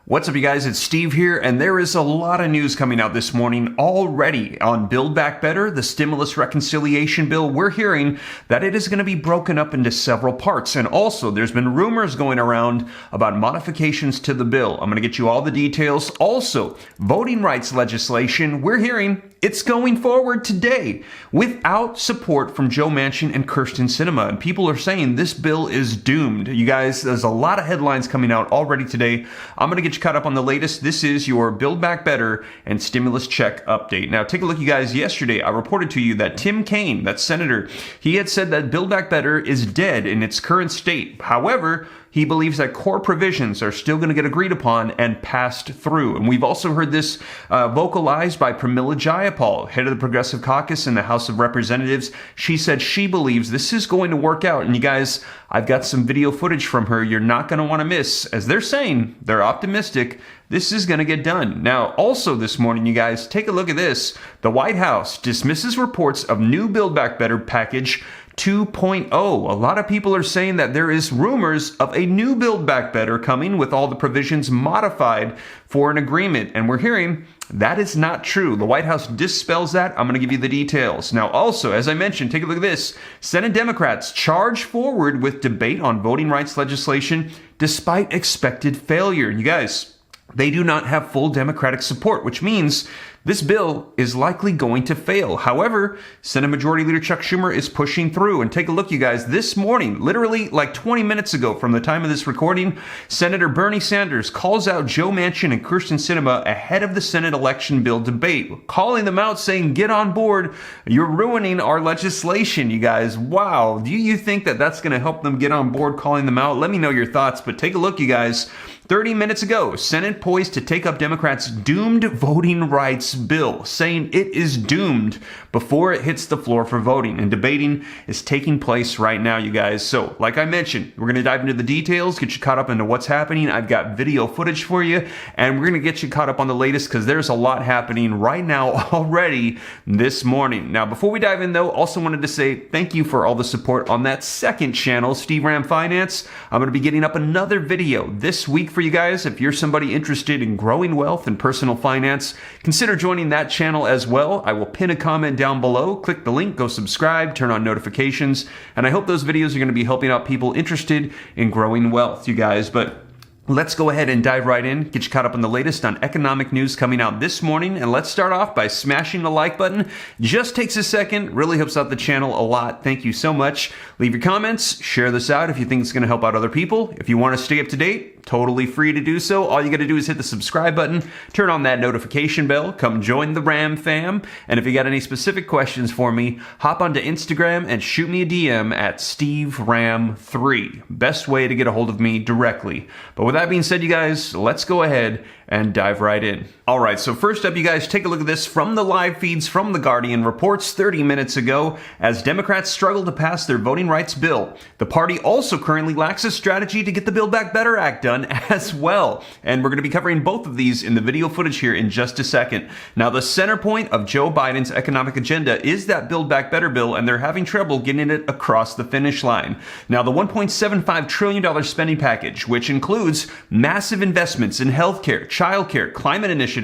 What's up, you guys? It's Steve here, and there is a lot of news coming out this morning already on Build Back Better, the stimulus reconciliation bill. We're hearing that it is going to be broken up into several parts, and also there's been rumors going around about modifications to the bill. I'm going to get you all the details. Also, voting rights legislation, we're hearing it's going forward today without support from Joe Manchin and Kyrsten Sinema, and people are saying this bill is doomed. You guys, there's a lot of headlines coming out already today. I'm going to get you caught up on the latest. This is your Build Back Better and stimulus check update. Now, take a look, you guys. Yesterday, I reported to you that Tim Kaine, that senator, he had said that Build Back Better is dead in its current state. However, he believes that core provisions are still going to get agreed upon and passed through. And we've also heard this vocalized by Pramila Jayapal, head of the Progressive Caucus in the House of Representatives. She said she believes this is going to work out. And you guys, I've got some video footage from her you're not going to want to miss. As they're saying, they're optimistic this is going to get done. Now, also this morning, you guys, take a look at this. The White House dismisses reports of new Build Back Better package 2.0. A lot of people are saying that there is rumors of a new Build Back Better coming with all the provisions modified for an agreement. And we're hearing that is not true. The White House dispels that. I'm going to give you the details. Now, also, as I mentioned, take a look at this. Senate Democrats charge forward with debate on voting rights legislation despite expected failure. You guys, they do not have full Democratic support, which means this bill is likely going to fail. However, Senate Majority Leader Chuck Schumer is pushing through. And take a look, you guys. This morning, literally like 20 minutes ago from the time of this recording, Senator Bernie Sanders calls out Joe Manchin and Kyrsten Sinema ahead of the Senate election bill debate, calling them out, saying, get on board. You're ruining our legislation, you guys. Wow. Do you think that that's going to help them get on board, calling them out? Let me know your thoughts. But take a look, you guys. 30 minutes ago, Senate poised to take up Democrats' doomed voting rights bill, saying it is doomed before it hits the floor for voting. And debating is taking place right now, you guys. So, like I mentioned, we're going to dive into the details, get you caught up into what's happening. I've got video footage for you, and we're going to get you caught up on the latest because there's a lot happening right now already this morning. Now, before we dive in, though, also wanted to say thank you for all the support on that second channel, Steve Ram Finance. I'm going to be getting up another video this week for you guys. If you're somebody interested in growing wealth and personal finance, consider joining that channel as well. I will pin a comment down below. Click the link, go subscribe, turn on notifications, and I hope those videos are going to be helping out people interested in growing wealth, you guys. But let's go ahead and dive right in, get you caught up on the latest on economic news coming out this morning. And let's start off by smashing the like button. Just takes a second, really helps out the channel a lot. Thank you so much. Leave your comments, share this out if you think it's going to help out other people. If you want to stay up to date, totally free to do so. All you got to do is hit the subscribe button, turn on that notification bell, come join the Ram fam. And if you got any specific questions for me, hop onto Instagram and shoot me a DM at SteveRam3. Best way to get a hold of me directly. But with that being said, you guys, let's go ahead and dive right in. All right, so first up, you guys, take a look at this from the live feeds from The Guardian. Reports 30 minutes ago, as Democrats struggle to pass their voting rights bill, the party also currently lacks a strategy to get the Build Back Better Act done as well. And we're going to be covering both of these in the video footage here in just a second. Now, the center point of Joe Biden's economic agenda is that Build Back Better bill, and they're having trouble getting it across the finish line. Now, the $1.75 trillion spending package, which includes massive investments in healthcare, childcare, climate initiatives,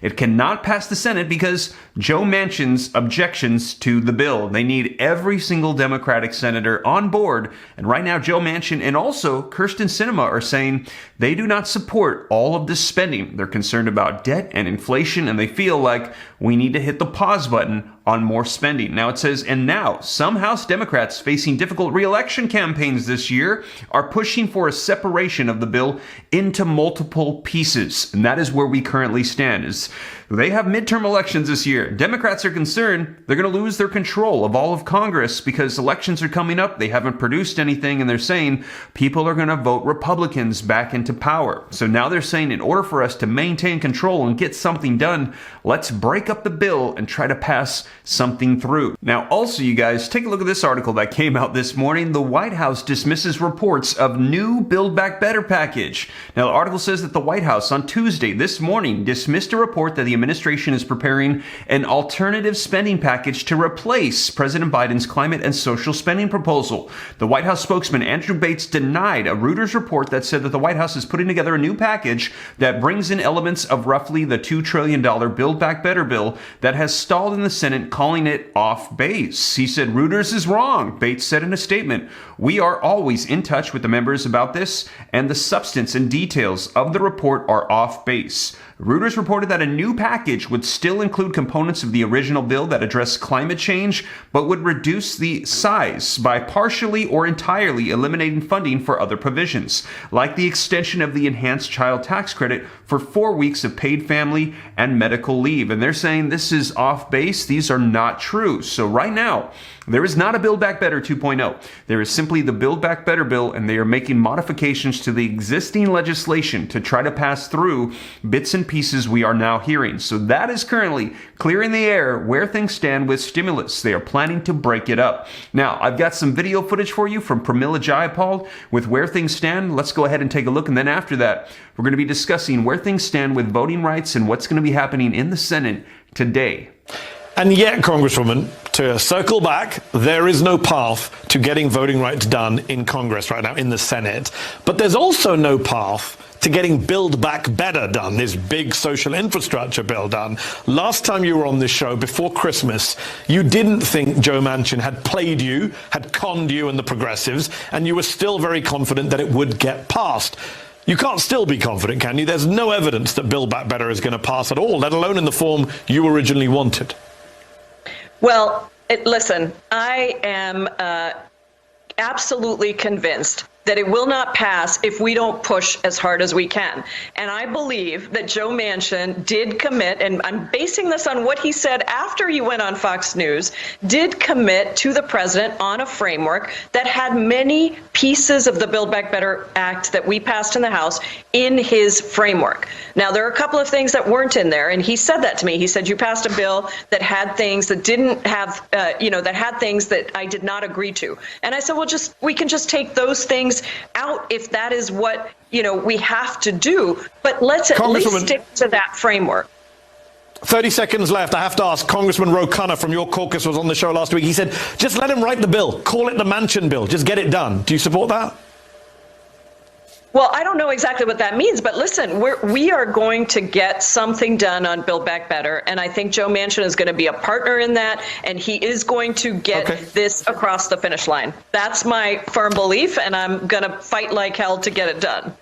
it cannot pass the Senate because Joe Manchin's objections to the bill. They need every single Democratic senator on board. And right now, Joe Manchin and also Kyrsten Sinema are saying they do not support all of this spending. They're concerned about debt and inflation, and they feel like we need to hit the pause button on more spending. Now it says, and now some House Democrats facing difficult re-election campaigns this year are pushing for a separation of the bill into multiple pieces. And that is where we currently stand. Is they have midterm elections this year. Democrats are concerned they're going to lose their control of all of Congress because elections are coming up. They haven't produced anything, and they're saying people are going to vote Republicans back into power. So now they're saying in order for us to maintain control and get something done, let's break up the bill and try to pass something through. Now, also, you guys, take a look at this article that came out this morning. The White House dismisses reports of new Build Back Better package. Now, the article says that the White House on Tuesday, this morning, dismissed a report that the administration is preparing an alternative spending package to replace President Biden's climate and social spending proposal. The White House spokesman Andrew Bates denied a Reuters report that said that the White House is putting together a new package that brings in elements of roughly the $2 trillion Build Back Better bill that has stalled in the Senate, calling it off base. He said Reuters is wrong. Bates said in a statement, "We are always in touch with the members about this, and the substance and details of the report are off base." Reuters reported that a new package would still include components of the original bill that address climate change, but would reduce the size by partially or entirely eliminating funding for other provisions, like the extension of the enhanced child tax credit for 4 weeks of paid family and medical leave. And they're saying this is off base. These are not true. So right now, there is not a Build Back Better 2.0. There is simply the Build Back Better bill, and they are making modifications to the existing legislation to try to pass through bits and pieces we are now hearing. So that is currently clearing the air where things stand with stimulus. They are planning to break it up. Now, I've got some video footage for you from Pramila Jayapal with where things stand. Let's go ahead and take a look. And then after that, we're going to be discussing where things stand with voting rights and what's going to be happening in the Senate today. And yet, Congresswoman, to circle back, there is no path to getting voting rights done in Congress right now, in the Senate. But there's also no path to getting Build Back Better done, this big social infrastructure bill done. Last time you were on this show, before Christmas, you didn't think Joe Manchin had played you, had conned you and the progressives, and you were still very confident that it would get passed. You can't still be confident, can you? There's no evidence that Build Back Better is going to pass at all, let alone in the form you originally wanted. Well, listen, I am absolutely convinced that it will not pass if we don't push as hard as we can. And I believe that Joe Manchin did commit, and I'm basing this on what he said after he went on Fox News, did commit to the president on a framework that had many pieces of the Build Back Better Act that we passed in the House in his framework. Now, there are a couple of things that weren't in there, and he said that to me. He said, you passed a bill that had things that didn't have, that had things that I did not agree to. And I said, well, we can just take those things out if that is what, we have to do. But let's at least stick to that framework. 30 seconds left. I have to ask, Congressman Ro Khanna from your caucus was on the show last week. He said, just let him write the bill. Call it the Manchin bill. Just get it done. Do you support that? Well, I don't know exactly what that means, but listen, we are going to get something done on Build Back Better, and I think Joe Manchin is going to be a partner in that, and he is going to get this across the finish line. That's my firm belief, and I'm going to fight like hell to get it done.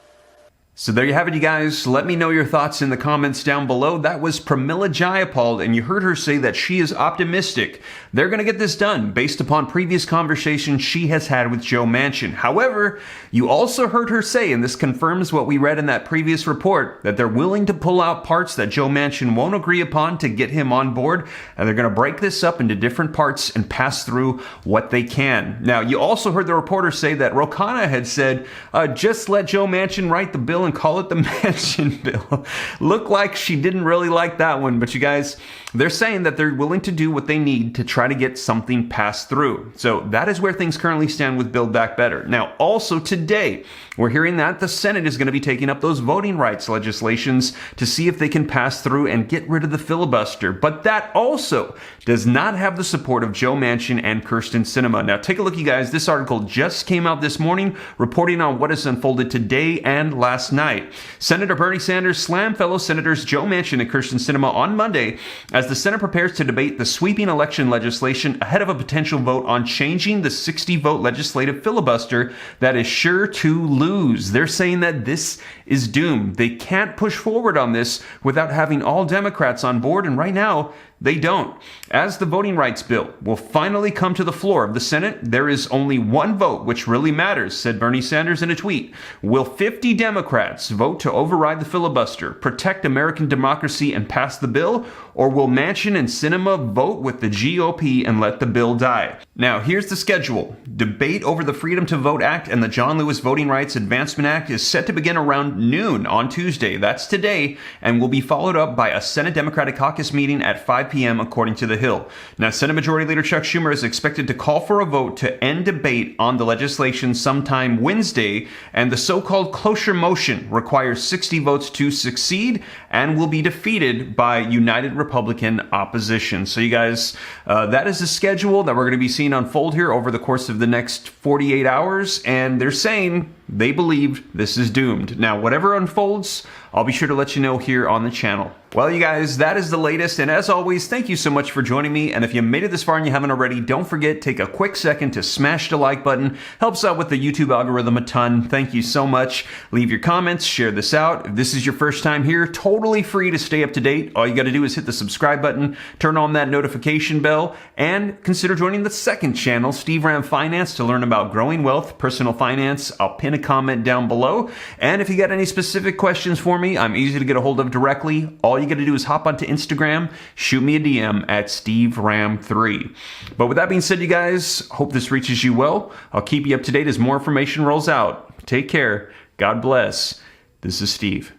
So there you have it, you guys. Let me know your thoughts in the comments down below. That was Pramila Jayapal, and you heard her say that she is optimistic they're going to get this done based upon previous conversations she has had with Joe Manchin. However, you also heard her say, and this confirms what we read in that previous report, that they're willing to pull out parts that Joe Manchin won't agree upon to get him on board, and they're going to break this up into different parts and pass through what they can. Now, you also heard the reporter say that Ro Khanna had said, just let Joe Manchin write the bill and call it the Manchin bill. Looked like she didn't really like that one, but you guys, they're saying that they're willing to do what they need to try to get something passed through. So that is where things currently stand with Build Back Better. Now, also today, we're hearing that the Senate is going to be taking up those voting rights legislations to see if they can pass through and get rid of the filibuster. But that also does not have the support of Joe Manchin and Kyrsten Sinema. Now, take a look, you guys. This article just came out this morning reporting on what has unfolded today and last night. Senator Bernie Sanders slammed fellow Senators Joe Manchin and Kyrsten Sinema on Monday as the Senate prepares to debate the sweeping election legislation ahead of a potential vote on changing the 60-vote legislative filibuster that is sure to lose. They're saying that this is doomed. They can't push forward on this without having all Democrats on board, and right now, they don't. As the voting rights bill will finally come to the floor of the Senate, there is only one vote which really matters, said Bernie Sanders in a tweet. Will 50 Democrats vote to override the filibuster, protect American democracy, and pass the bill? Or will Manchin and Sinema vote with the GOP and let the bill die? Now, here's the schedule. Debate over the Freedom to Vote Act and the John Lewis Voting Rights Advancement Act is set to begin around noon on Tuesday. That's today, and will be followed up by a Senate Democratic Caucus meeting at 5 p.m. according to The Hill. Now, Senate Majority Leader Chuck Schumer is expected to call for a vote to end debate on the legislation sometime Wednesday, and the so-called cloture motion requires 60 votes to succeed and will be defeated by United Republican opposition. So you guys, that is the schedule that we're going to be seeing unfold here over the course of the next 48 hours, and they're saying they believe this is doomed. Now, whatever unfolds, I'll be sure to let you know here on the channel. Well, you guys, that is the latest, and as always, thank you so much for joining me, and if you made it this far and you haven't already, don't forget, take a quick second to smash the like button. Helps out with the YouTube algorithm a ton. Thank you so much. Leave your comments, share this out. If this is your first time here, totally free to stay up to date. All you got to do is hit the subscribe button, turn on that notification bell, and consider joining the second channel, Steve Ram Finance, to learn about growing wealth, personal finance. I'll pin a comment down below, and if you got any specific questions for me, I'm easy to get a hold of directly. All you got to do is hop onto Instagram, shoot me a DM at SteveRam3. But with that being said, you guys, hope this reaches you well. I'll keep you up to date as more information rolls out. Take care. God bless. This is Steve.